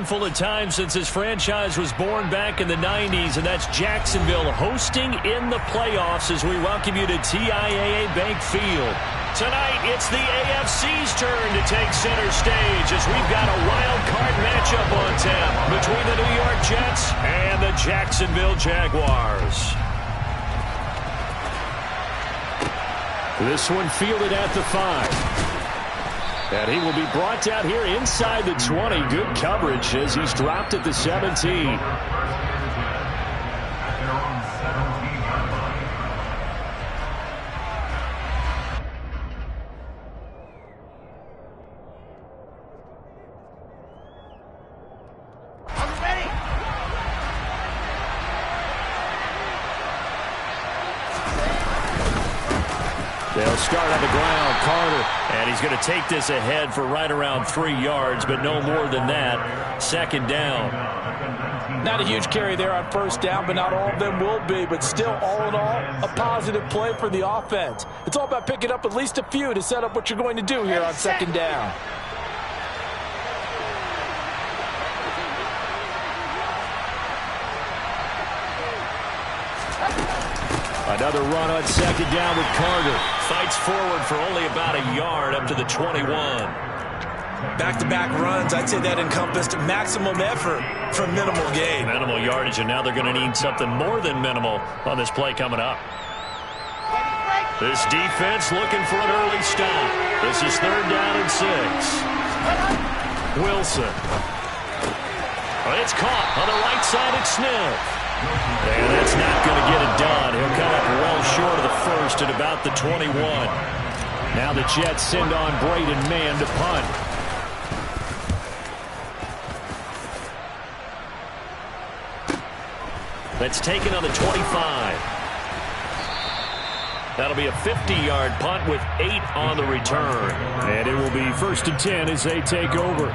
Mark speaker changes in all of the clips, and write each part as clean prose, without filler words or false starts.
Speaker 1: handful of times since this franchise was born back in the 90s, and that's Jacksonville hosting in the playoffs as we welcome you to TIAA Bank Field. Tonight, it's the AFC's turn to take center stage as we've got a wild card matchup on tap between the New York Jets and the Jacksonville Jaguars. This one fielded at the 5. And he will be brought down here inside the 20. Good coverage as he's dropped at the 17. They'll start on the ground. Carter. And he's going to take this ahead for right around 3 yards, but no more than that. Second down.
Speaker 2: Not a huge carry there on first down, but not all of them will be. But still, all in all, a positive play for the offense. It's all about picking up at least a few to set up what you're going to do here on second down.
Speaker 1: Another run on second down with Carter. Fights forward for only about a yard up to the 21.
Speaker 2: Back-to-back runs, I'd say that encompassed maximum effort for minimal gain.
Speaker 1: Minimal yardage, and now they're going to need something more than minimal on this play coming up. This defense looking for an early stop. This is 3rd down and 6. Wilson. It's caught on the right side at Smith. And that's not going to get it done. He'll come up well short of the first at about the 21. Now the Jets send on Braden Mann to punt. That's taken on the 25. That'll be a 50-yard punt with 8 on the return. And it will be 1st and 10 as they take over.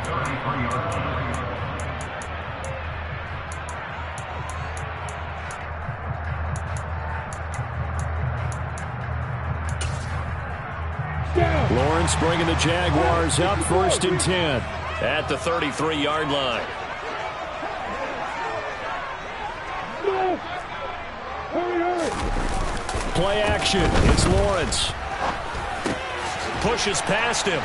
Speaker 1: Lawrence bringing the Jaguars up 1st and 10 at the 33-yard line. Play action. It's Lawrence. Pushes past him.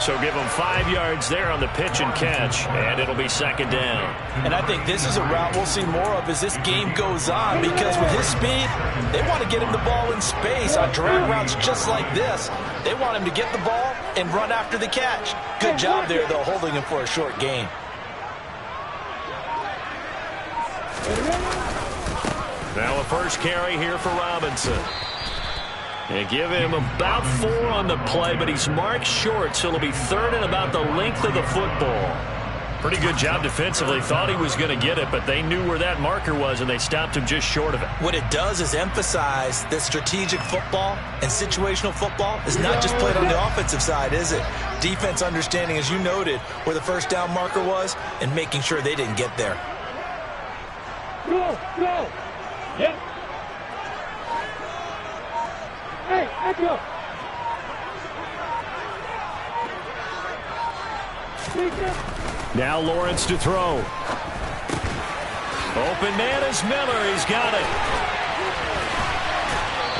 Speaker 1: So give him 5 yards there on the pitch and catch, and it'll be 2nd down.
Speaker 2: And I think this is a route we'll see more of as this game goes on, because with his speed, they want to get him the ball in space on drag routes just like this. They want him to get the ball and run after the catch. Good job there, though, holding him for a short gain.
Speaker 1: Now a first carry here for Robinson. They give him about 4 on the play, but he's marked short, so it'll be 3rd and about the length of the football. Pretty good job defensively. Thought he was going to get it, but they knew where that marker was, and they stopped him just short of it.
Speaker 2: What it does is emphasize that strategic football and situational football is not just played on the offensive side, is it? Defense understanding, as you noted, where the first down marker was and making sure they didn't get there.
Speaker 3: Go! Yep. Hey, Echo!
Speaker 1: Now Lawrence to throw. Open man is Miller. He's got it.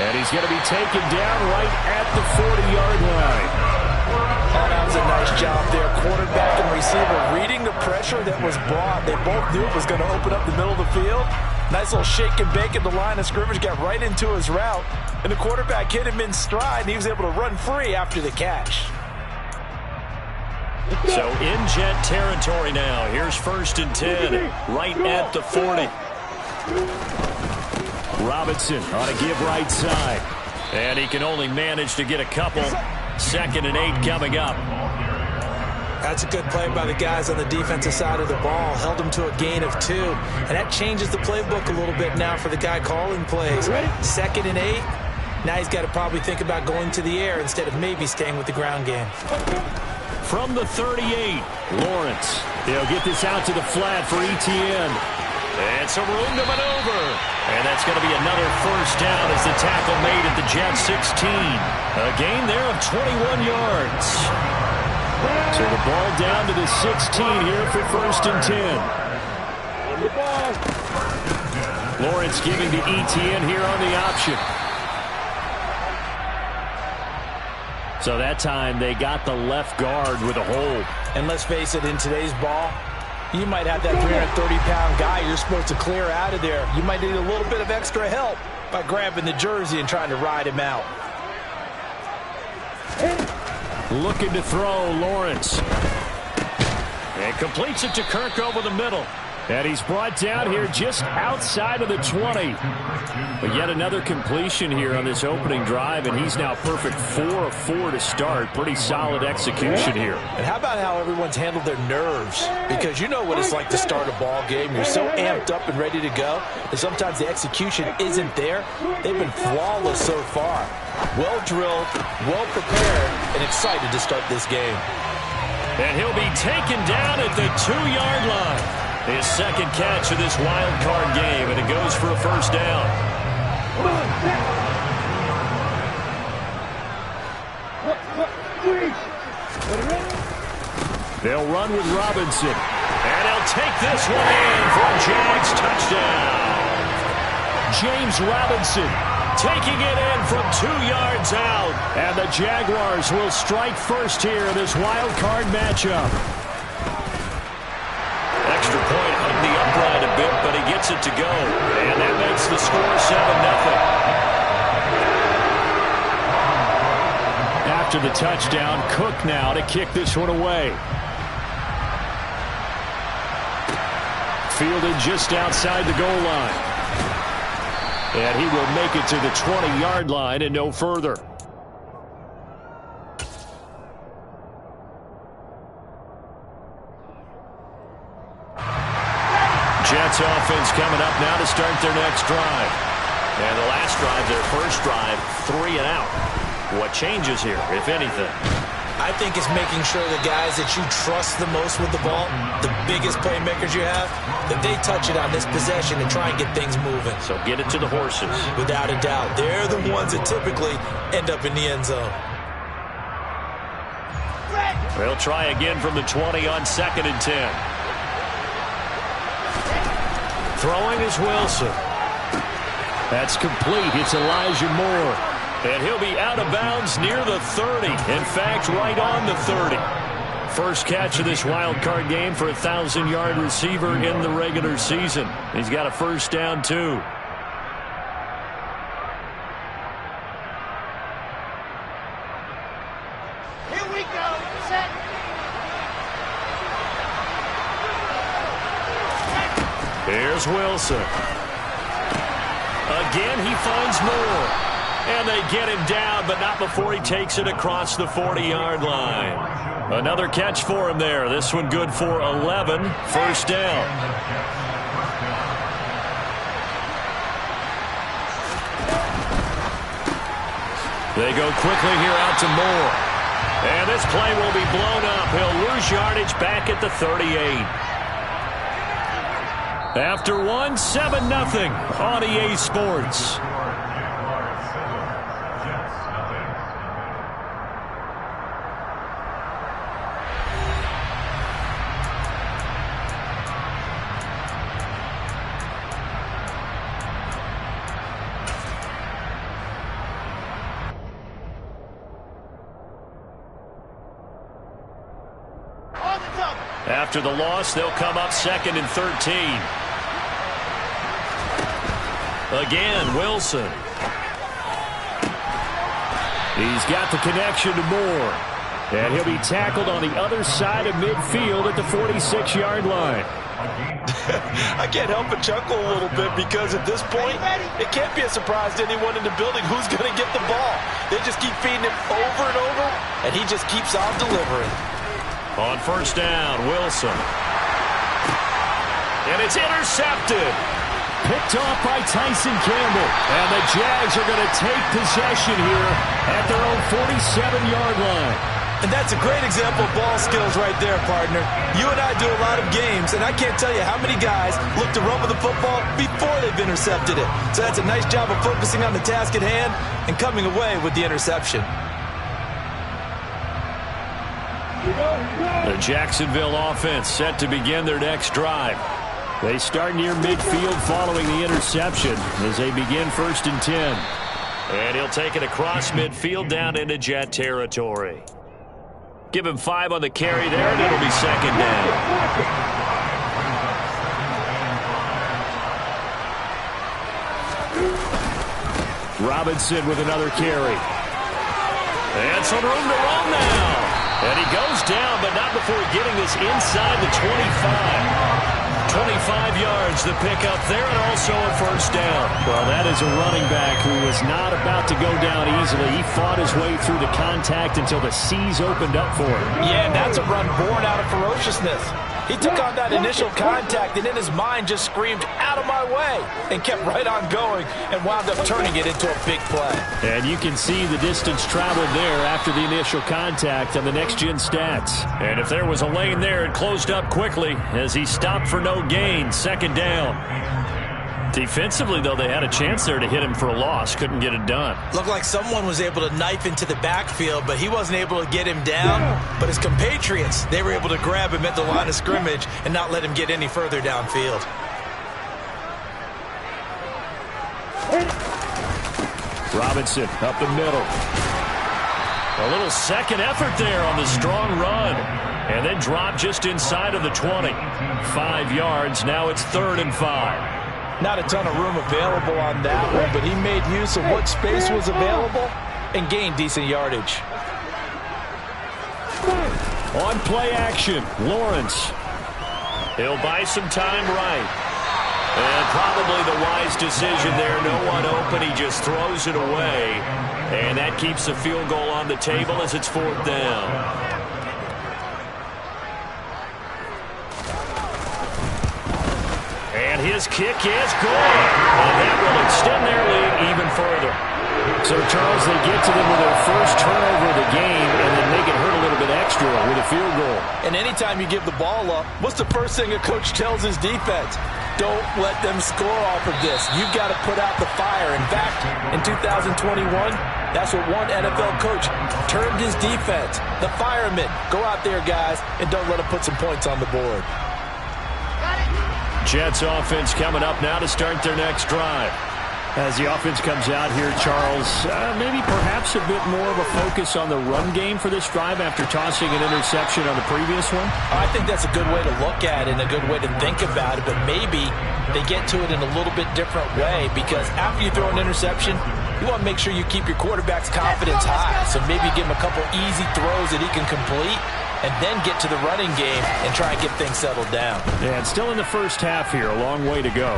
Speaker 1: And he's going to be taken down right at the 40-yard line.
Speaker 2: Oh, that was a nice job there. Quarterback and receiver reading the pressure that was brought. They both knew it was going to open up the middle of the field. Nice little shake and bake at the line of scrimmage. Got right into his route. And the quarterback hit him in stride, and he was able to run free after the catch.
Speaker 1: So in Jet territory now. Here's 1st and 10, right at the 40. Robinson on a give right side. And he can only manage to get a couple. 2nd and 8 coming up.
Speaker 2: That's a good play by the guys on the defensive side of the ball. Held him to a gain of 2. And that changes the playbook a little bit now for the guy calling plays. 2nd and 8. Now he's got to probably think about going to the air instead of maybe staying with the ground game.
Speaker 1: From the 38, Lawrence. They'll get this out to the flat for Etienne. And some room to maneuver. And that's going to be another first down as the tackle made at the Jets 16. A gain there of 21 yards. So the ball down to the 16 here for 1st and 10. Lawrence giving to ETN here on the option. So that time they got the left guard with a hold.
Speaker 2: And let's face it, in today's ball, you might have that 330-pound guy you're supposed to clear out of there. You might need a little bit of extra help by grabbing the jersey and trying to ride him out.
Speaker 1: Looking to throw, Lawrence. And completes it to Kirk over the middle. And he's brought down here just outside of the 20. But yet another completion here on this opening drive, and he's now perfect 4 of 4 to start. Pretty solid execution here.
Speaker 2: And how about how everyone's handled their nerves? Because you know what it's like to start a ball game. You're so amped up and ready to go, and sometimes the execution isn't there. They've been flawless so far. Well drilled, well prepared, and excited to start this game.
Speaker 1: And he'll be taken down at the 2-yard line. His second catch of this wild card game, and it goes for a first down. They'll run with Robinson, and he'll take this one in for a Jags touchdown. James Robinson taking it in from 2 yards out, and the Jaguars will strike first here in this wild card matchup. Extra point hung the upright a bit, but he gets it to go. And that makes the score 7-0. After the touchdown, Cook now to kick this one away. Fielded just outside the goal line. And he will make it to the 20-yard line and no further. Jets offense coming up now to start their next drive. And the last drive, their first drive, 3 and out. What changes here, if anything?
Speaker 2: I think it's making sure the guys that you trust the most with the ball, the biggest playmakers you have, that they touch it on this possession and try and get things moving.
Speaker 1: So get it to the horses.
Speaker 2: Without a doubt. They're the ones that typically end up in the end zone.
Speaker 1: They'll try again from the 20 on 2nd and 10. Throwing is Wilson. That's complete. It's Elijah Moore. And he'll be out of bounds near the 30. In fact, right on the 30. First catch of this wild card game for a 1,000-yard receiver in the regular season. He's got a first down, too.
Speaker 3: Here we go. Set.
Speaker 1: Here's Wilson. Again, he finds Moore. And they get him down, but not before he takes it across the 40-yard line. Another catch for him there. This one good for 11. First down. They go quickly here out to Moore. And this play will be blown up. He'll lose yardage back at the 38. After one, 7-0 on EA Sports. After the loss, they'll come up 2nd and 13. Again, Wilson. He's got the connection to Moore. And he'll be tackled on the other side of midfield at the 46-yard line.
Speaker 2: I can't help but chuckle a little bit because at this point, it can't be a surprise to anyone in the building who's going to get the ball. They just keep feeding him over and over, and he just keeps on delivering.
Speaker 1: On first down, Wilson. And it's intercepted. Picked off by Tyson Campbell. And the Jags are going to take possession here at their own 47-yard line.
Speaker 2: And that's a great example of ball skills right there, partner. You and I do a lot of games, and I can't tell you how many guys look to run with the football before they've intercepted it. So that's a nice job of focusing on the task at hand and coming away with the interception.
Speaker 1: The Jacksonville offense set to begin their next drive. They start near midfield following the interception as they begin 1st and 10. And he'll take it across midfield down into Jet territory. Give him 5 on the carry there, and it'll be 2nd down. Robinson with another carry. And some room to run now. And he goes down, but not before getting this inside the 25. 25 yards, the pickup there, and also a 1st down. Well, that is a running back who was not about to go down easily. He fought his way through the contact until the seas opened up for him.
Speaker 2: Yeah, and that's a run born out of ferociousness. He took on that initial contact, and in his mind just screamed, "Out of my way," and kept right on going and wound up turning it into a big play.
Speaker 1: And you can see the distance traveled there after the initial contact on the next-gen stats. And if there was a lane there, it closed up quickly as he stopped for no gain. 2nd down. Defensively, though, they had a chance there to hit him for a loss. Couldn't get it done.
Speaker 2: Looked like someone was able to knife into the backfield, but he wasn't able to get him down. But his compatriots, they were able to grab him at the line of scrimmage and not let him get any further downfield.
Speaker 1: Robinson up the middle. A little second effort there on the strong run. And then dropped just inside of the 20. 5 yards. Now it's 3rd and 5.
Speaker 2: Not a ton of room available on that one, but he made use of what space was available and gained decent yardage.
Speaker 1: On play action, Lawrence. He'll buy some time right. And probably the wise decision there. No one open. He just throws it away. And that keeps the field goal on the table as it's 4th down. And his kick is good. And that will extend their lead even further. So, Charles, they get to them with their first turnover of the game and then make it hurt a little bit extra with a field goal.
Speaker 2: And anytime you give the ball up, what's the first thing a coach tells his defense? Don't let them score off of this. You've got to put out the fire. In fact, in 2021, that's what one NFL coach termed his defense. The firemen. Go out there, guys, and don't let them put some points on the board.
Speaker 1: Jets offense coming up now to start their next drive. As the offense comes out here, Charles, maybe perhaps a bit more of a focus on the run game for this drive after tossing an interception on the previous one?
Speaker 2: I think that's a good way to look at it and a good way to think about it, but maybe they get to it in a little bit different way because after you throw an interception, you want to make sure you keep your quarterback's confidence high. So maybe give him a couple easy throws that he can complete and then get to the running game and try and get things settled down.
Speaker 1: Yeah, and still in the first half here, a long way to go.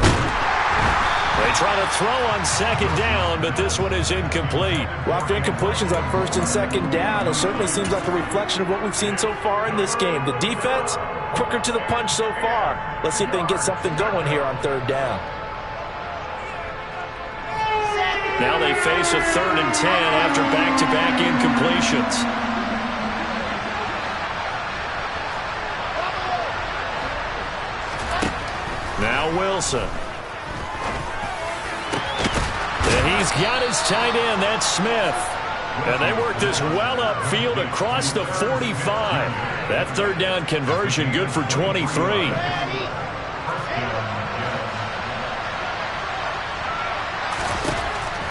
Speaker 1: They try to throw on 2nd down, but this one is incomplete.
Speaker 2: Well, after incompletions on 1st and 2nd down, it certainly seems like a reflection of what we've seen so far in this game. The defense, quicker to the punch so far. Let's see if they can get something going here on 3rd down.
Speaker 1: Now they face a 3rd and 10 after back-to-back incompletions. Now Wilson. And he's got his tight end. That's Smith. And they work this well upfield across the 45. That 3rd down conversion good for 23.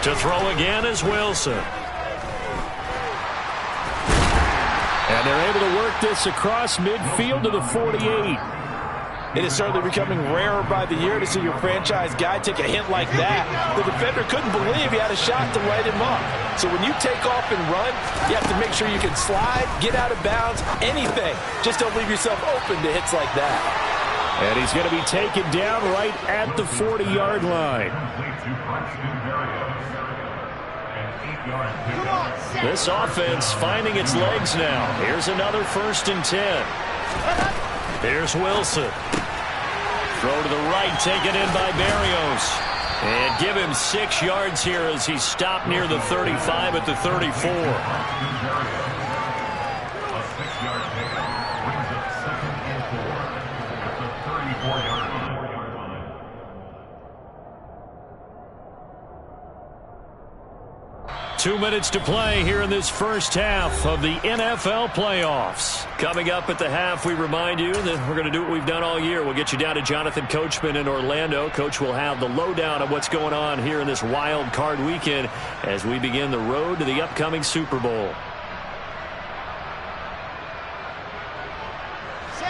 Speaker 1: To throw again is Wilson. And they're able to work this across midfield to the 48.
Speaker 2: It is certainly becoming rarer by the year to see your franchise guy take a hit like that. The defender couldn't believe he had a shot to light him up. So when you take off and run, you have to make sure you can slide, get out of bounds, anything. Just don't leave yourself open to hits like that.
Speaker 1: And he's going to be taken down right at the 40-yard line. This offense finding its legs now. Here's another 1st and 10. Here's Wilson. Throw to the right, taken in by Berrios. And give him 6 yards here as he stopped near the 35 at the 34. 2 minutes to play here in this first half of the NFL playoffs. Coming up at the half, we remind you that we're going to do what we've done all year. We'll get you down to Jonathan Coachman in Orlando. Coach will have the lowdown of what's going on here in this wild card weekend as we begin the road to the upcoming Super Bowl.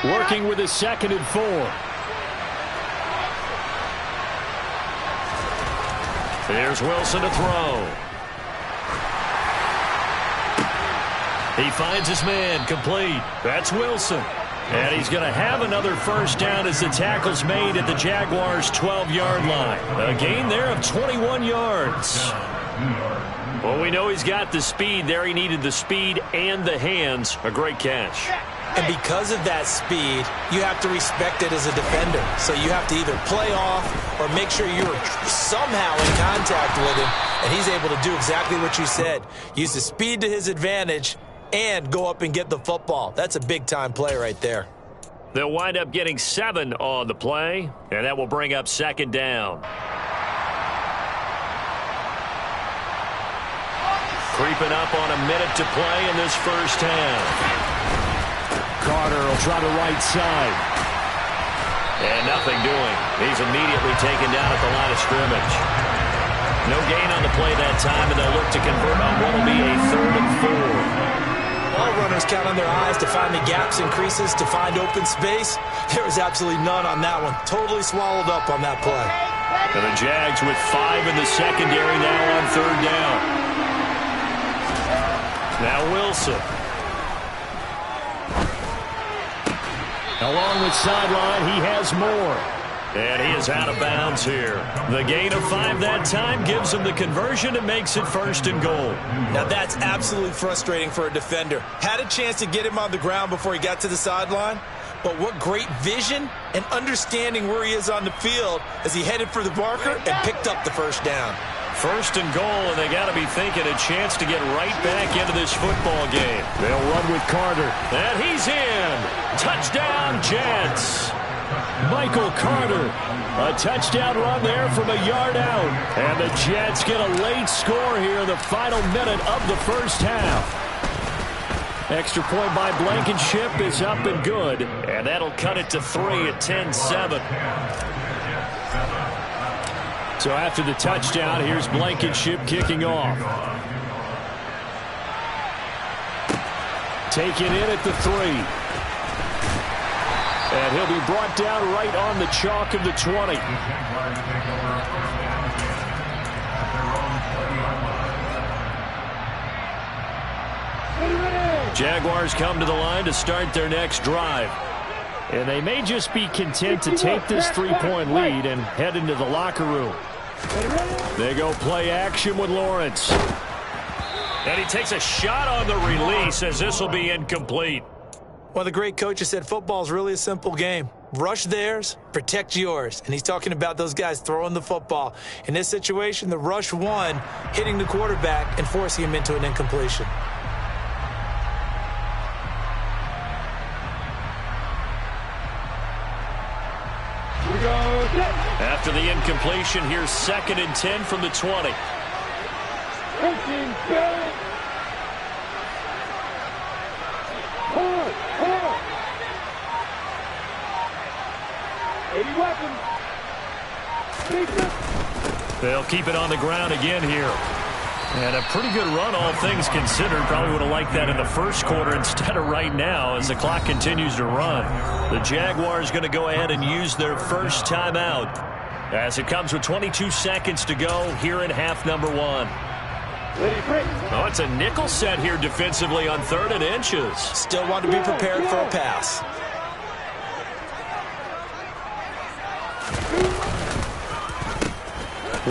Speaker 1: Working with his 2nd and 4. There's Wilson to throw. He finds his man, complete. That's Wilson. And he's going to have another first down as the tackle's made at the Jaguars' 12-yard line. A gain there of 21 yards. Well, we know he's got the speed there. He needed the speed and the hands. A great catch.
Speaker 2: And because of that speed, you have to respect it as a defender. So you have to either play off or make sure you're somehow in contact with him. And he's able to do exactly what you said. Use the speed to his advantage and go up and get the football. That's a big-time play right there.
Speaker 1: They'll wind up getting 7 on the play, and that will bring up 2nd down. Creeping up on a minute to play in this first half. Carter will try the right side. And nothing doing. He's immediately taken down at the line of scrimmage. No gain on the play that time, and they'll look to convert on what will be a 3rd and 4.
Speaker 2: All runners count on their eyes to find the gaps and creases, to find open space. There was absolutely none on that one. Totally swallowed up on that play.
Speaker 1: And the Jags with 5 in the secondary now on 3rd down. Now Wilson. Along the sideline, he has more. And he is out of bounds here. The gain of 5 that time gives him the conversion and makes it 1st and goal.
Speaker 2: Now that's absolutely frustrating for a defender. Had a chance to get him on the ground before he got to the sideline, but what great vision and understanding where he is on the field as he headed for the marker and picked up the first down.
Speaker 1: 1st and goal, and they got to be thinking a chance to get right back into this football game. They'll run with Carter. And he's in. Touchdown, Jets. Michael Carter. A touchdown run there from a yard out. And the Jets get a late score here in the final minute of the first half. Extra point by Blankenship is up and good. And that'll cut it to 3 at 10-7. So after the touchdown, here's Blankenship kicking off. Taken in at the 3. And he'll be brought down right on the chalk of the 20. Jaguars come to the line to start their next drive. And they may just be content to take this 3-point lead and head into the locker room. They go play action with Lawrence. And he takes a shot on the release as this will be incomplete.
Speaker 2: One of the great coaches said football is really a simple game. Rush theirs, protect yours. And he's talking about those guys throwing the football. In this situation, the rush won, hitting the quarterback and forcing him into an incompletion.
Speaker 1: After the incompletion, here's 2nd and 10 from the 20. They'll keep it on the ground again here. And a pretty good run, all things considered. Probably would have liked that in the first quarter instead of right now as the clock continues to run. The Jaguars going to go ahead and use their first timeout as it comes with 22 seconds to go here in half number 1. Oh, it's a nickel set here defensively on 3rd and inches.
Speaker 2: Still want to be prepared for a pass.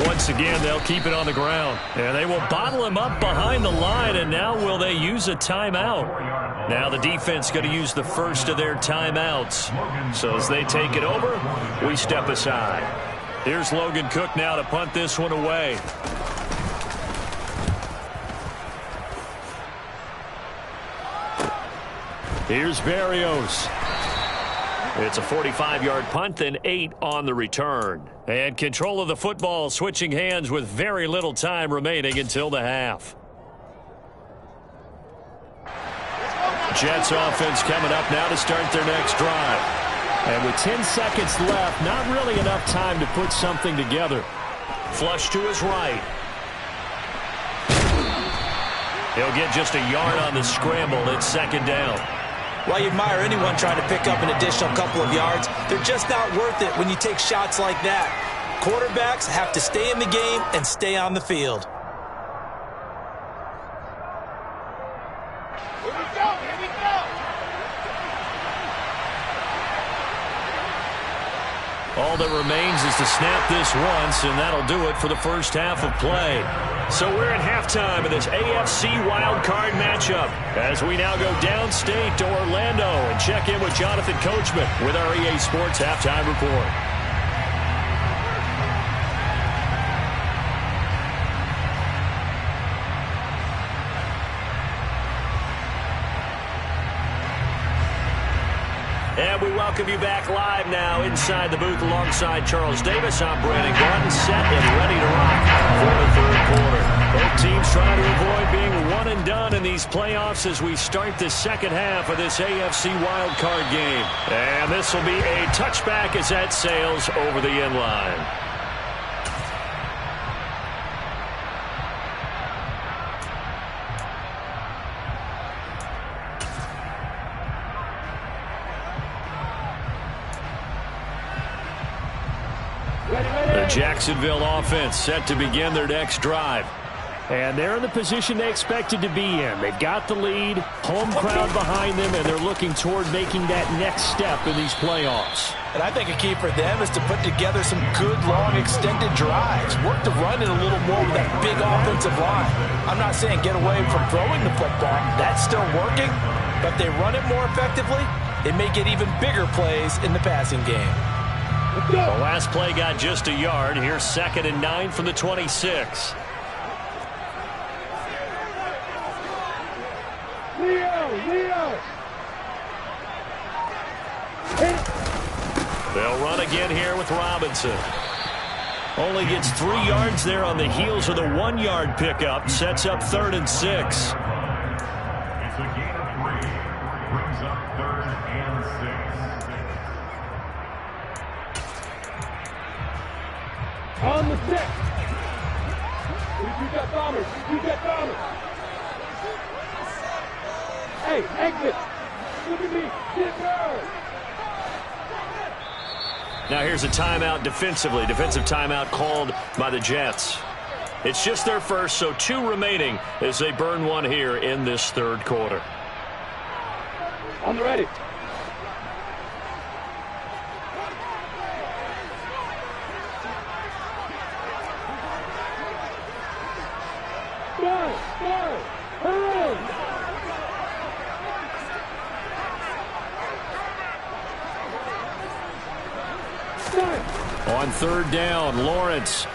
Speaker 1: Once again, they'll keep it on the ground. And they will bottle him up behind the line, and now will they use a timeout? Now the defense going to use the first of their timeouts. So as they take it over, we step aside. Here's Logan Cook now to punt this one away. Here's Berrios. It's a 45-yard punt, then 8 on the return. And control of the football switching hands with very little time remaining until the half. Jets offense coming up now to start their next drive.
Speaker 4: And with 10 seconds left, not really enough time to put something together.
Speaker 1: Flush to his right. He'll get just a yard on the scramble. It's second down.
Speaker 2: Well, you admire anyone trying to pick up an additional couple of yards. They're just not worth it when you take shots like that. Quarterbacks have to stay in the game and stay on the field.
Speaker 3: Here we go, here we go.
Speaker 1: All that remains is to snap this once, and that'll do it for the first half of play. So we're at halftime of this AFC wildcard matchup as we now go downstate to Orlando and check in with Jonathan Coachman with our EA Sports Halftime Report. And we welcome you back live now inside the booth alongside Charles Davis. I'm Brandon Gordon, set and ready to rock for the third quarter. Both teams trying to avoid being one and done in these playoffs as we start the second half of this AFC wildcard game. And this will be a touchback as that sails over the end line. The Jacksonville offense set to begin their next drive.
Speaker 4: And they're in the position they expected to be in. They've got the lead, home crowd behind them, and they're looking toward making that next step in these playoffs.
Speaker 2: And I think a key for them is to put together some good, long, extended drives. Work to run it a little more with that big offensive line. I'm not saying get away from throwing the football. That's still working. But if they run it more effectively, they may get even bigger plays in the passing game.
Speaker 1: The last play got just a yard. Here's 2nd and 9 from the 26.
Speaker 3: Leo.
Speaker 1: They'll run again here with Robinson. Only gets 3 yards there on the heels of the 1-yard pickup. Sets up 3rd and 6.
Speaker 5: It's a gain of 3. Brings up 3rd and 6.
Speaker 3: On the 6. You got Thomas. Hey, exit. Look at me. Get her.
Speaker 1: Now here's a timeout defensively. Defensive timeout called by the Jets. It's just their first, so 2 remaining as they burn one here in this third quarter.
Speaker 3: On the ready.
Speaker 1: On 3rd down, Lawrence.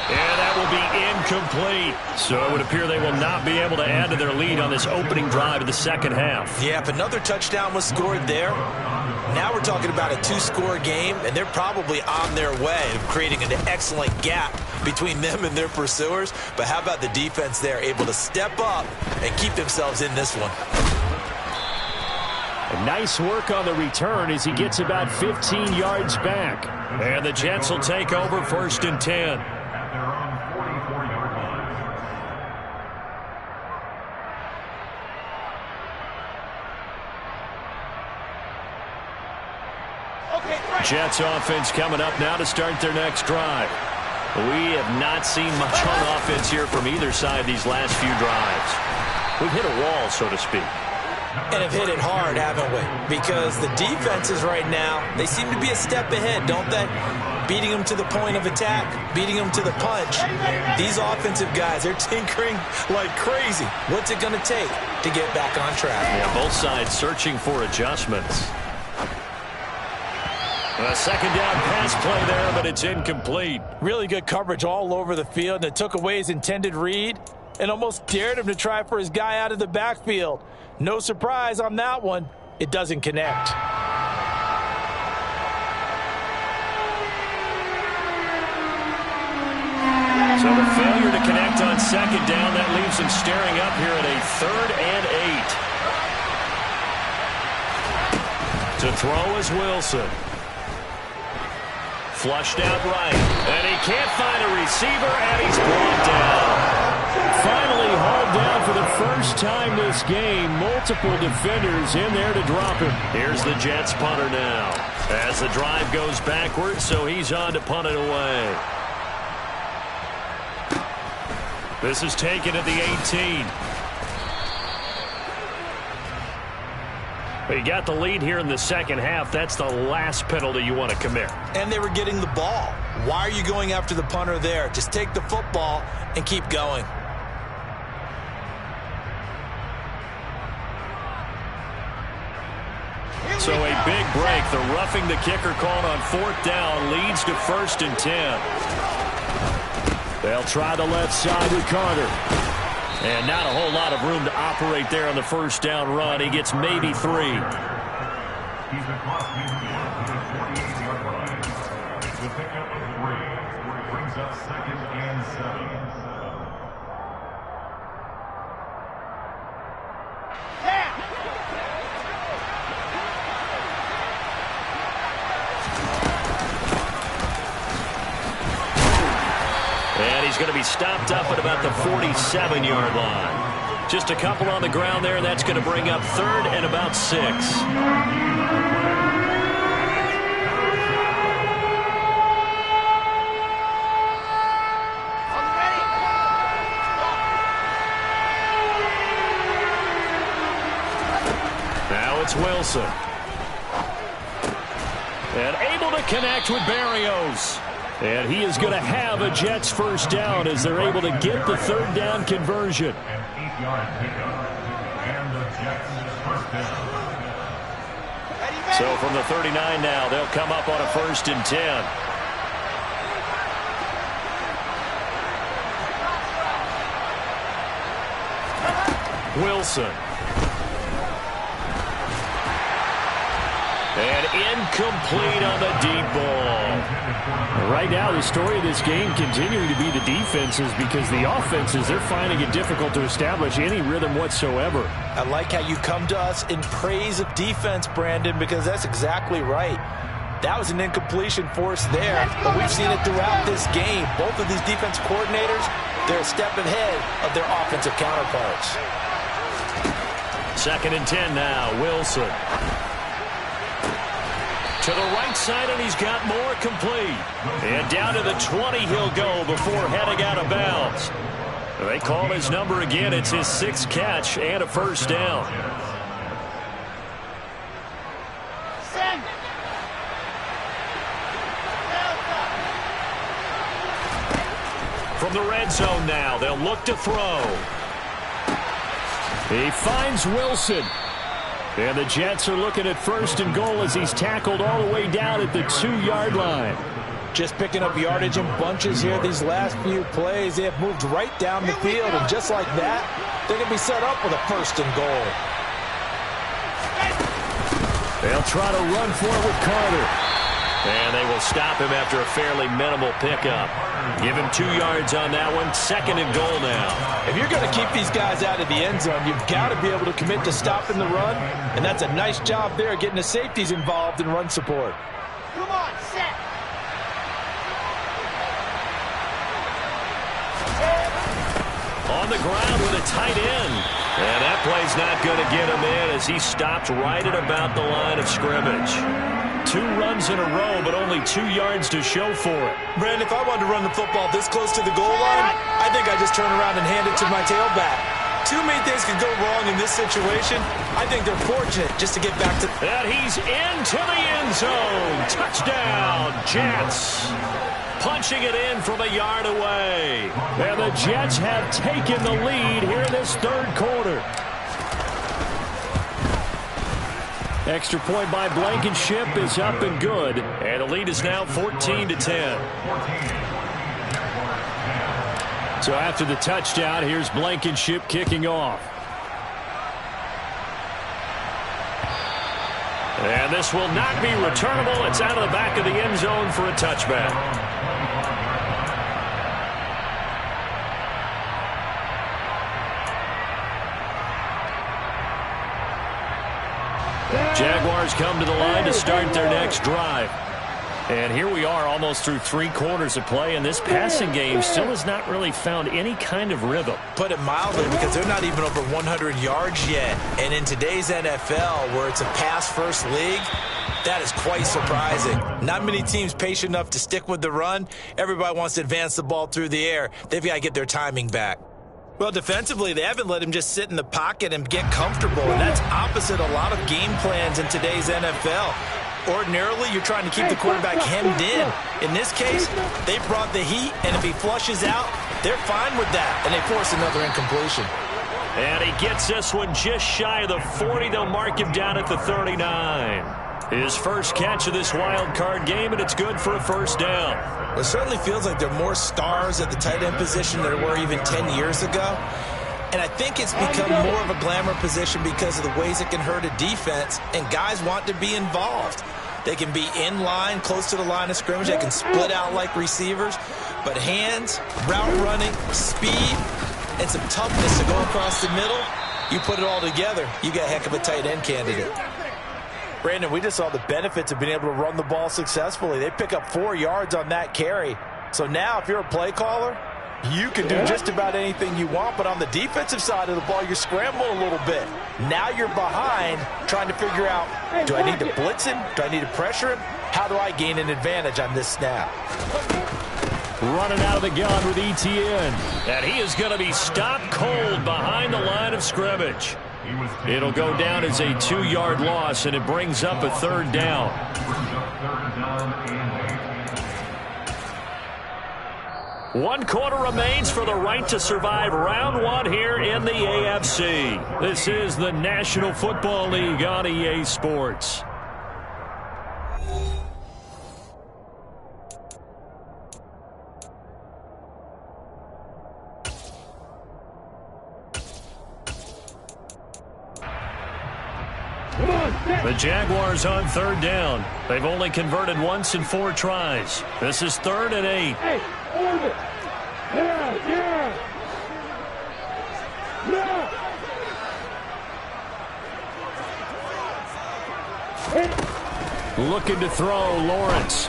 Speaker 1: And that will be incomplete. So it would appear they will not be able to add to their lead on this opening drive of the second half.
Speaker 2: Yeah, if another touchdown was scored there, now we're talking about a 2-score game, and they're probably on their way of creating an excellent gap between them and their pursuers. But how about the defense there, able to step up and keep themselves in this one?
Speaker 4: Nice work on the return as he gets about 15 yards back.
Speaker 1: And the Jets will take over 1st and 10.
Speaker 5: At their own 44-yard line.
Speaker 1: Jets offense coming up now to start their next drive. We have not seen much on offense here from either side these last few drives. We've hit a wall, so to speak.
Speaker 2: And have hit it hard, haven't we? Because the defenses right now, they seem to be a step ahead, don't they? Beating them to the point of attack, beating them to the punch. These offensive guys, they're tinkering like crazy. What's it going to take to get back on track?
Speaker 1: Yeah, both sides searching for adjustments. A 2nd down pass play there, but it's incomplete.
Speaker 2: Really good coverage all over the field, and it took away his intended read and almost dared him to try for his guy out of the backfield. No surprise on that one. It doesn't connect.
Speaker 1: So the failure to connect on second down, that leaves him staring up here at a 3rd and 8. To throw is Wilson. Flushed out right. And he can't find a receiver, and he's brought down. Finally hauled down for the first time this game. Multiple defenders in there to drop him. Here's the Jets punter now. As the drive goes backwards, so he's on to punt it away. This is taken at the 18. But you got the lead here in the second half. That's the last penalty you want to commit.
Speaker 2: And they were getting the ball. Why are you going after the punter there? Just take the football and keep going.
Speaker 1: So a big break. The roughing the kicker called on 4th down leads to 1st and 10. They'll try the left side with Carter. And not a whole lot of room to operate there on the 1st down run. He gets maybe 3.
Speaker 5: He's across midfield to the 48-yard line. The pickup of 3 brings up 2nd and 7.
Speaker 1: And he's going to be stopped up at about the 47-yard line. Just a couple on the ground there. That's going to bring up 3rd and about 6. Now it's Wilson. And able to connect with Barrios. And he is going to have a Jets 1st down as they're able to get the 3rd down conversion.
Speaker 5: An 8-yard pickup. And the Jets 1st down.
Speaker 1: So from the 39 now, they'll come up on a 1st and 10. Wilson. And incomplete on the deep ball.
Speaker 4: Right now, the story of this game continuing to be the defenses, because the offenses, they're finding it difficult to establish any rhythm whatsoever.
Speaker 2: I like how you come to us in praise of defense, Brandon, because that's exactly right. That was an incompletion force there, but we've seen it throughout this game. Both of these defense coordinators, they're a step ahead of their offensive counterparts.
Speaker 1: 2nd and 10 now, Wilson. To the right side, and he's got more complete. And down to the 20 he'll go before heading out of bounds. They call his number again. It's his 6th catch and a 1st down. From the red zone now, they'll look to throw.
Speaker 4: He finds Wilson. And the Jets are looking at 1st and goal as he's tackled all the way down at the 2-yard line.
Speaker 2: Just picking up yardage in bunches here these last few plays. They have moved right down the field, and just like that, they're going to be set up with a 1st and goal.
Speaker 4: They'll try to run for it with Carter.
Speaker 1: And they will stop him after a fairly minimal pickup. Give him 2 yards on that one. 2nd and goal now.
Speaker 2: If you're going to keep these guys out of the end zone, you've got to be able to commit to stopping the run, and that's a nice job there getting the safeties involved in run support.
Speaker 3: Come on, set.
Speaker 1: On the ground with a tight end. And that play's not going to get him in as he stopped right at about the line of scrimmage. 2 runs in a row, but only 2 yards to show for it.
Speaker 2: Brandon, if I wanted to run the football this close to the goal line, I think I just turn around and hand it to my tailback. Too many things could go wrong in this situation. I think they're fortunate just to get back to...
Speaker 1: And he's into the end zone. Touchdown, Jets. Punching it in from a yard away.
Speaker 4: And the Jets have taken the lead here in this 3rd quarter. Extra point by Blankenship is up and good.
Speaker 1: And the lead is now 14-10.
Speaker 4: So after the touchdown, here's Blankenship kicking off.
Speaker 1: And this will not be returnable. It's out of the back of the end zone for a touchback. Jaguars come to the line to start their next drive. And here we are almost through 3 quarters of play, and this passing game still has not really found any kind of rhythm.
Speaker 2: Put it mildly, because they're not even over 100 yards yet. And in today's NFL, where it's a pass-first league, that is quite surprising. Not many teams patient enough to stick with the run. Everybody wants to advance the ball through the air. They've got to get their timing back. Well, defensively, they haven't let him just sit in the pocket and get comfortable, and that's opposite a lot of game plans in today's NFL. Ordinarily, you're trying to keep the quarterback hemmed in. In this case, they brought the heat, and if he flushes out, they're fine with that, and they force another incompletion.
Speaker 1: And he gets this one just shy of the 40. They'll mark him down at the 39. His first catch of this wild card game, and it's good for a first down.
Speaker 2: It certainly feels like there are more stars at the tight end position than there were even 10 years ago. And I think it's become more of a glamour position because of the ways it can hurt a defense, and guys want to be involved. They can be in line, close to the line of scrimmage. They can split out like receivers. But hands, route running, speed, and some toughness to go across the middle, you put it all together, you got a heck of a tight end candidate. Brandon, we just saw the benefits of being able to run the ball successfully. They pick up 4 yards on that carry. So now if you're a play caller, you can do just about anything you want, but on the defensive side of the ball, you're scrambling a little bit. Now you're behind trying to figure out, do I need to blitz him? Do I need to pressure him? How do I gain an advantage on this snap?
Speaker 1: Running out of the gun with Etienne. And he is going to be stopped cold behind the line of scrimmage. It'll go down as a 2-yard loss, and it brings up a third down. 1 quarter remains for the right to survive round 1 here in the AFC. This is the National Football League on EA Sports. The Jaguars on third down. They've only converted once in 4 tries. This is 3rd and 8.
Speaker 3: Hey, hold it. Yeah.
Speaker 1: Looking to throw, Lawrence.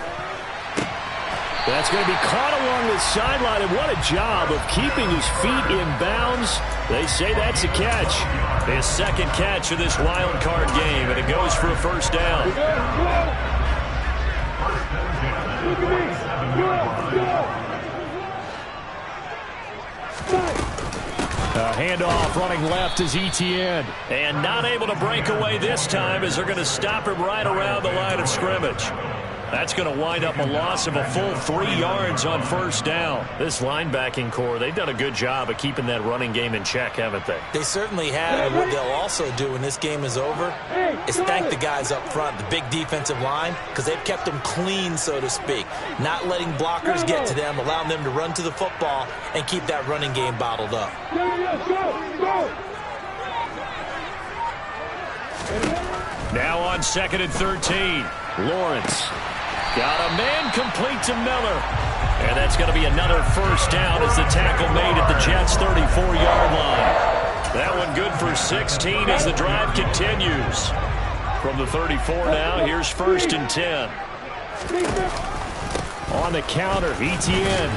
Speaker 1: That's going to be caught along the sideline, and what a job of keeping his feet in bounds. They say that's a catch. His second catch of this wild card game, and it goes for a first down. A handoff running left is Etienne. And not able to break away this time as they're going to stop him right around the line of scrimmage. That's going to wind up a loss of a full 3 yards on first down. This linebacking core, they've done a good job of keeping that running game in check, haven't they?
Speaker 2: They certainly have. And what they'll also do when this game is over is thank the guys up front, the big defensive line, because they've kept them clean, so to speak. Not letting blockers get to them, allowing them to run to the football and keep that running game bottled up.
Speaker 1: Now on 2nd and 13, Lawrence. Got a man complete to Miller. And that's going to be another first down as the tackle made at the Jets' 34-yard line. That one good for 16 as the drive continues. From the 34 now, here's 1st and 10. On the counter, Etienne.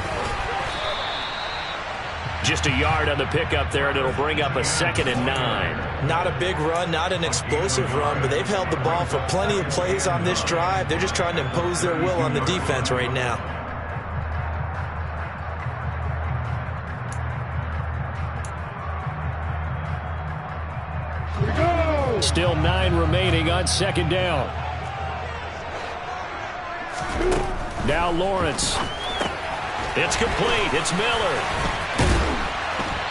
Speaker 1: Just a yard on the pickup there, and it'll bring up a 2nd and 9.
Speaker 2: Not a big run, not an explosive run, but they've held the ball for plenty of plays on this drive. They're just trying to impose their will on the defense right now.
Speaker 1: Still 9 remaining on 2nd down. Now Lawrence. It's complete. It's Miller.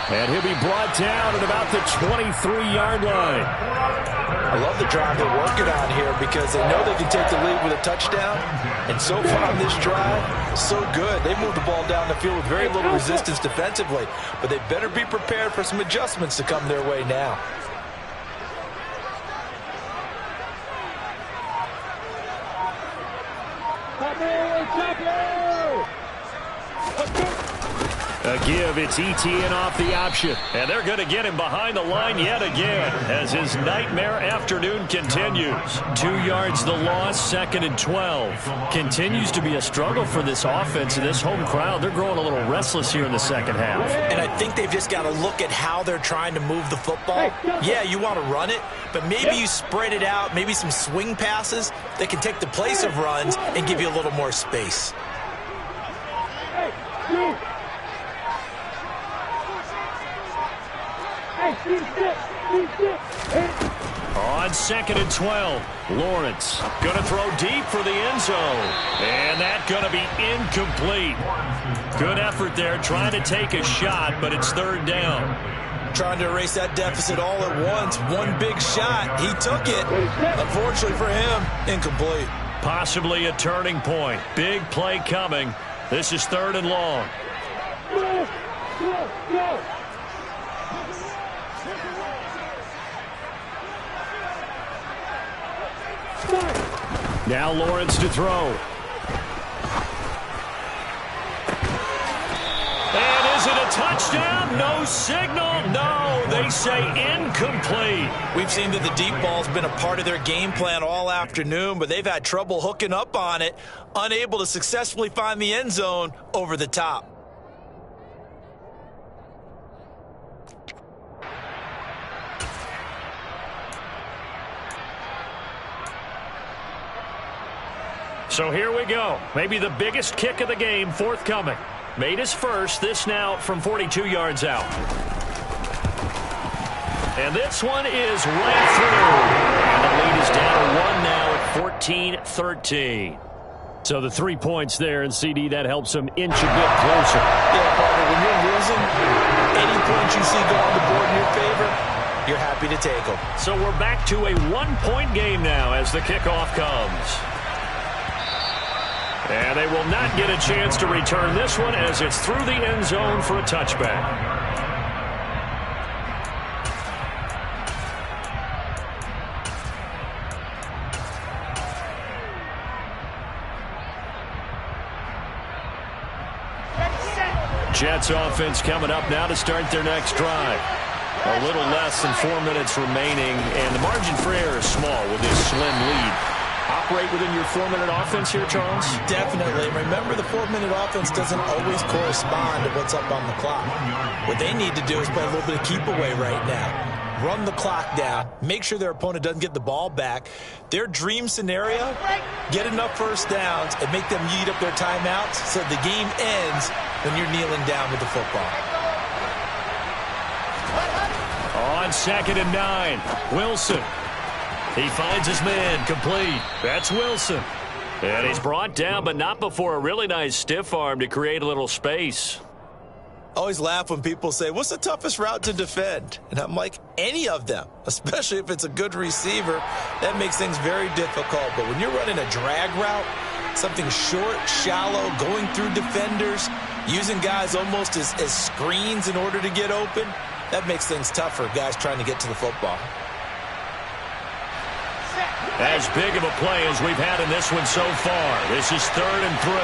Speaker 1: And he'll be brought down at about the 23-yard line.
Speaker 2: I love the drive they're working on here because they know they can take the lead with a touchdown. And so far on this drive, so good. They moved the ball down the field with very little resistance defensively. But they better be prepared for some adjustments to come their way now.
Speaker 4: The give, it's ETN off the option.
Speaker 1: And they're going to get him behind the line yet again as his nightmare afternoon continues. 2 yards the loss, 2nd and 12. Continues to be a struggle for this offense and this home crowd. They're growing a little restless here in the second half.
Speaker 2: And I think they've just got to look at how they're trying to move the football. Yeah, you want to run it, but maybe you spread it out, maybe some swing passes that can take the place of runs and give you a little more space.
Speaker 1: On 2nd and 12, Lawrence going to throw deep for the end zone. And that's going to be incomplete. Good effort there trying to take a shot, but it's 3rd down.
Speaker 2: Trying to erase that deficit all at once. One big shot. He took it. Unfortunately for him, incomplete.
Speaker 1: Possibly a turning point. Big play coming. This is 3rd and long.
Speaker 3: Go.
Speaker 4: Now Lawrence to throw.
Speaker 1: And is it a touchdown? No signal. No, they say incomplete.
Speaker 2: We've seen that the deep ball's been a part of their game plan all afternoon, but they've had trouble hooking up on it, unable to successfully find the end zone over the top.
Speaker 1: So here we go. Maybe the biggest kick of the game forthcoming. Made his first. This now from 42 yards out. And this one is right through. And the lead is down to 1 now at 14-13.
Speaker 4: So the 3 points there, and CD, that helps them inch a bit closer.
Speaker 2: Yeah, partner, when you're losing, any points you see go on the board in your favor, you're happy to take them.
Speaker 1: So we're back to a 1-point game now as the kickoff comes. And they will not get a chance to return this one as it's through the end zone for a touchback. Jets offense coming up now to start their next drive. A little less than 4 minutes remaining, and the margin for error is small with this slim lead. Operate within your 4-minute offense here, Charles?
Speaker 2: Definitely. Remember, the 4-minute offense doesn't always correspond to what's up on the clock. What they need to do is play a little bit of keep away right now. Run the clock down. Make sure their opponent doesn't get the ball back. Their dream scenario, get enough first downs and make them eat up their timeouts so the game ends when you're kneeling down with the football.
Speaker 1: On 2nd and 9, Wilson. He finds his man, complete. That's Wilson. And he's brought down, but not before a really nice stiff arm to create a little space.
Speaker 2: I always laugh when people say, what's the toughest route to defend? And I'm like, any of them, especially if it's a good receiver. That makes things very difficult. But when you're running a drag route, something short, shallow, going through defenders, using guys almost as screens in order to get open, that makes things tough for guys trying to get to the football.
Speaker 1: As big of a play as we've had in this one so far. This is 3rd and 3.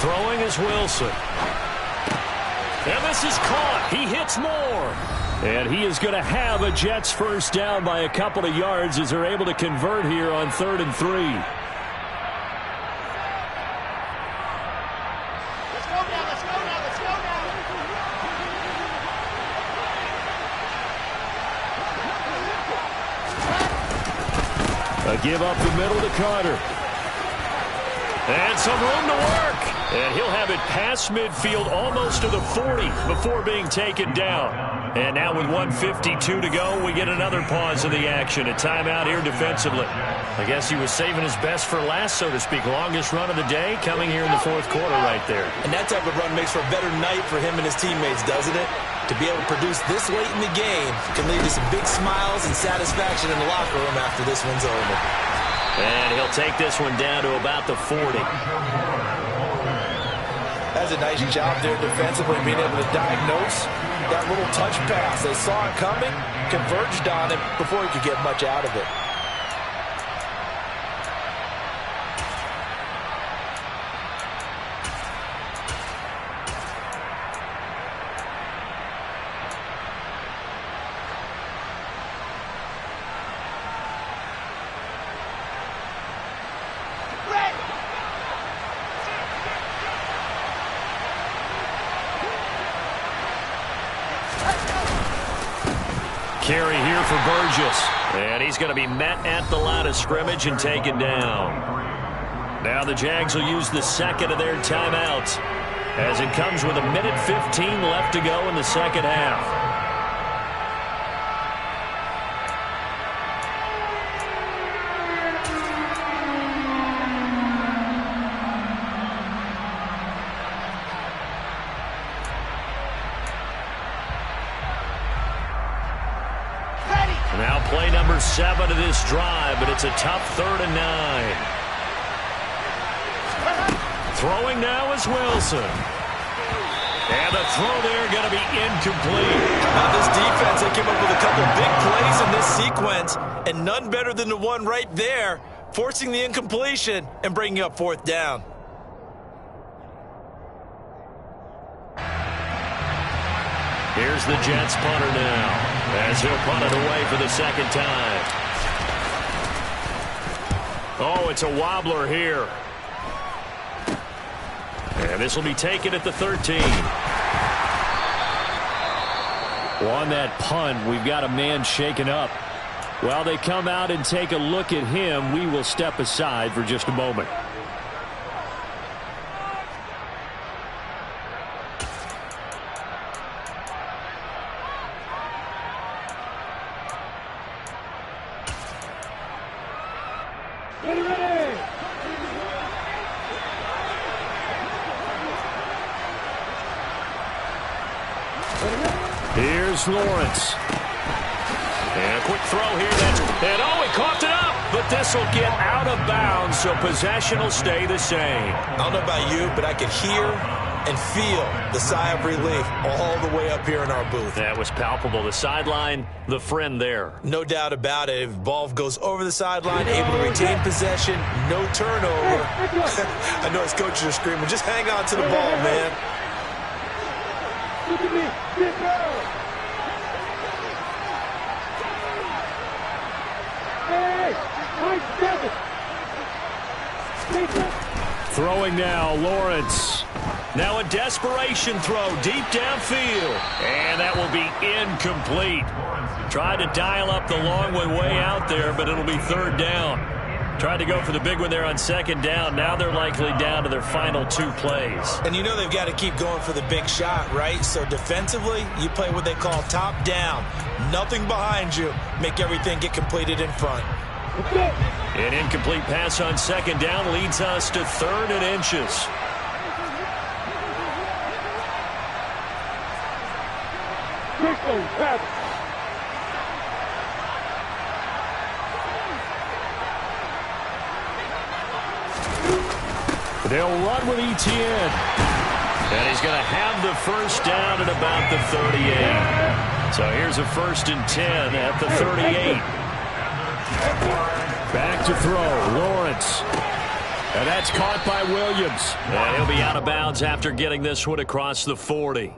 Speaker 1: Throwing is Wilson. And this is caught. He hits more.
Speaker 4: And he is going to have a Jets first down by a couple of yards as they're able to convert here on 3rd and 3. A give up the middle to Carter.
Speaker 1: And some room to work. And he'll have it past midfield almost to the 40 before being taken down. And now with 1:52 to go, we get another pause in the action. A timeout here defensively. I guess he was saving his best for last, so to speak. Longest run of the day coming here in the 4th quarter right there.
Speaker 2: And that type of run makes for a better night for him and his teammates, doesn't it? To be able to produce this late in the game can lead to some big smiles and satisfaction in the locker room after this one's over.
Speaker 1: And he'll take this one down to about the 40.
Speaker 2: does a nice job there defensively, being able to diagnose that little touch pass. They saw it coming, converged on it before he could get much out of it.
Speaker 1: Carry here for Burgess. And he's going to be met at the line of scrimmage and taken down. Now the Jags will use the second of their timeouts as it comes with 1:15 left to go in the second half. Now play number 7 of this drive, but it's a tough 3rd and 9. Throwing now is Wilson. And the throw there going to be incomplete.
Speaker 2: Now this defense, they came up with a couple big plays in this sequence, and none better than the one right there, forcing the incompletion and bringing up 4th down.
Speaker 1: Here's the Jets punter now, as he'll punt it away for the second time. Oh, it's a wobbler here. And this will be taken at the 13.
Speaker 4: On that punt, we've got a man shaken up. While they come out and take a look at him, we will step aside for just a moment. Here's Lawrence.
Speaker 1: And a quick throw here. And oh, he coughed it up. But this will get out of bounds, so possession will stay the same.
Speaker 2: I don't know about you, but I could hear and feel the sigh of relief all the way up here in our booth.
Speaker 1: That was palpable. The sideline, the friend there.
Speaker 2: No doubt about it. If the ball goes over the sideline, able to retain possession, no turnover. I know his coaches are screaming, just hang on to the ball, man.
Speaker 3: Look at me. Get down. Hey, nice 7.
Speaker 4: Throwing now, Lawrence.
Speaker 1: Now a desperation throw deep downfield. And that will be incomplete. Tried to dial up the long way out there, but it'll be 3rd down. Tried to go for the big one there on 2nd down. Now they're likely down to their final 2 plays.
Speaker 2: And you know they've got to keep going for the big shot, right? So defensively, you play what they call top down. Nothing behind you. Make everything get completed in front.
Speaker 1: An incomplete pass on 2nd down leads us to 3rd and inches.
Speaker 4: They'll run with Etienne.
Speaker 1: And he's going to have the 1st down at about the 38. So here's a 1st and 10 at the 38.
Speaker 4: Back to throw, Lawrence. And that's caught by Williams.
Speaker 1: And he'll be out of bounds after getting this one across the 40.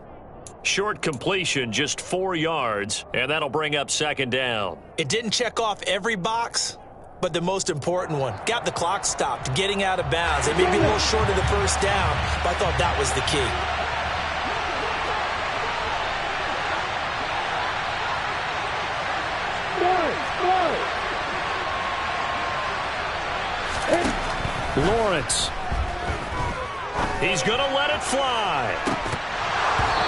Speaker 1: Short completion, just 4 yards, and that'll bring up 2nd down.
Speaker 2: It didn't check off every box, but the most important one. Got the clock stopped, getting out of bounds. It may be a little short of the 1st down, but I thought that was the key.
Speaker 4: Lawrence.
Speaker 1: He's going to let it fly.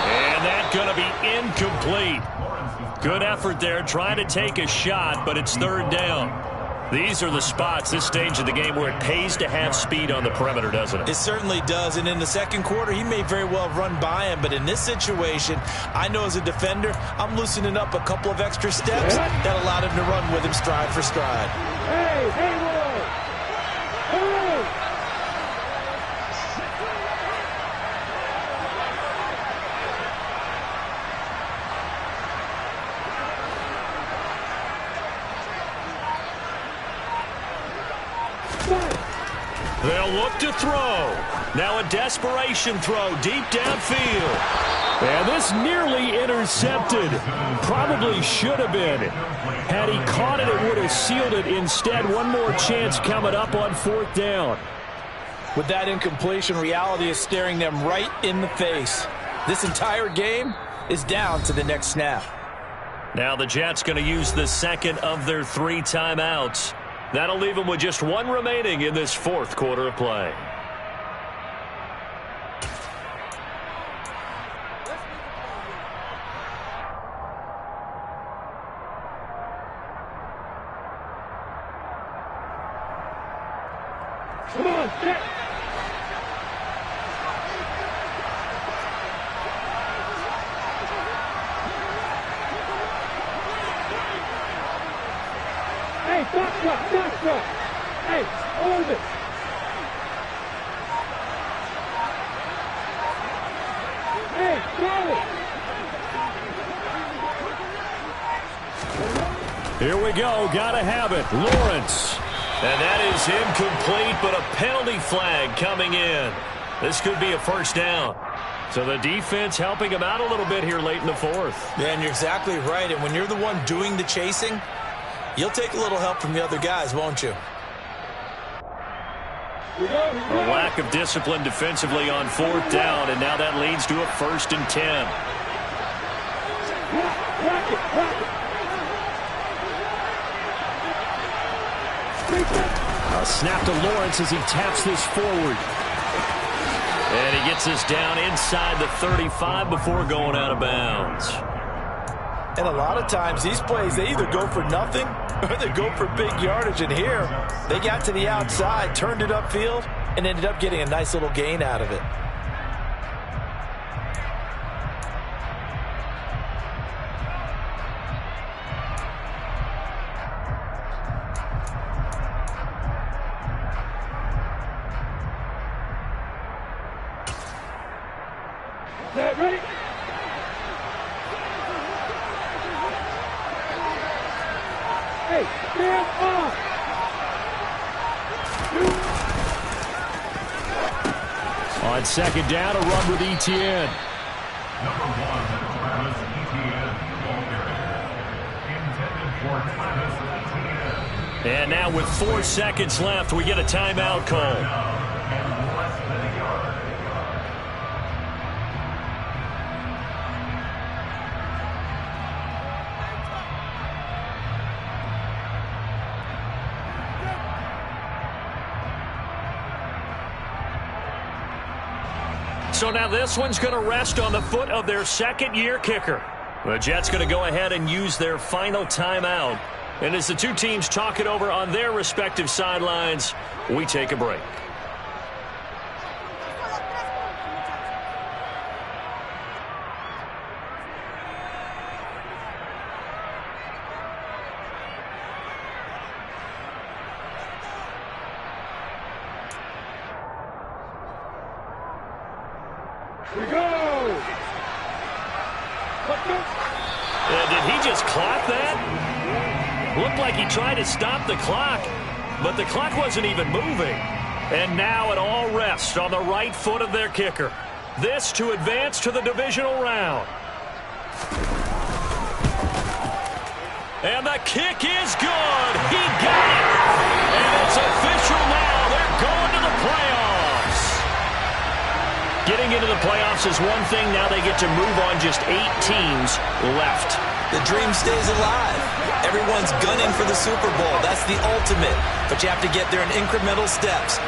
Speaker 1: And that's going to be incomplete. Good effort there, trying to take a shot, but it's 3rd down. These are the spots, this stage of the game, where it pays to have speed on the perimeter, doesn't it?
Speaker 2: It certainly does, and in the 2nd quarter, he may very well run by him, but in this situation, I know as a defender, I'm loosening up a couple of extra steps that allowed him to run with him stride for stride.
Speaker 3: Hey, Hayward! Hey!
Speaker 1: They'll look to throw. Now a desperation throw deep downfield.
Speaker 4: And this nearly intercepted. Probably should have been. Had he caught it, it would have sealed it. Instead, one more chance coming up on 4th down.
Speaker 2: With that incompletion, reality is staring them right in the face. This entire game is down to the next snap.
Speaker 1: Now the Jets going to use the second of their 3 timeouts. That'll leave them with just 1 remaining in this 4th quarter of play.
Speaker 3: Come on, Jack. Hey, stop. Hey, hold it. Hey, throw it.
Speaker 4: Here we go. Gotta have it. Lawrence.
Speaker 1: And that is incomplete, but a penalty flag coming in. This could be a 1st down. So the defense helping him out a little bit here late in the 4th.
Speaker 2: Yeah, and you're exactly right. And when you're the one doing the chasing, you'll take a little help from the other guys, won't you?
Speaker 1: A lack of discipline defensively on 4th down, and now that leads to a 1st and 10.
Speaker 4: A snap to Lawrence as he taps this forward.
Speaker 1: And he gets this down inside the 35 before going out of bounds.
Speaker 2: And a lot of times these plays, they either go for nothing or they go for big yardage. And here, they got to the outside, turned it upfield, and ended up getting a nice little gain out of it.
Speaker 3: Ready? Hey, stand off!
Speaker 4: On 2nd down, a run with Etienne.
Speaker 5: Number 1, Travis Etienne, ball carrier. Intended for Travis Etienne.
Speaker 1: And now with 4 seconds left, we get a timeout call.
Speaker 5: And less than a yard.
Speaker 1: So now this one's going to rest on the foot of their 2nd-year kicker. The Jets going to go ahead and use their final timeout. And as the 2 teams talk it over on their respective sidelines, we take a break.
Speaker 3: We go! Let's go!
Speaker 1: Did he just clock that? Looked like he tried to stop the clock, but the clock wasn't even moving. And now it all rests on the right foot of their kicker. This to advance to the divisional round. And the kick is good. He got it. And it's official now. They're going to the playoffs. Getting into the playoffs is one thing. Now they get to move on. Just 8 teams left.
Speaker 2: The dream stays alive. Everyone's gunning for the Super Bowl. That's the ultimate. But you have to get there in incremental steps.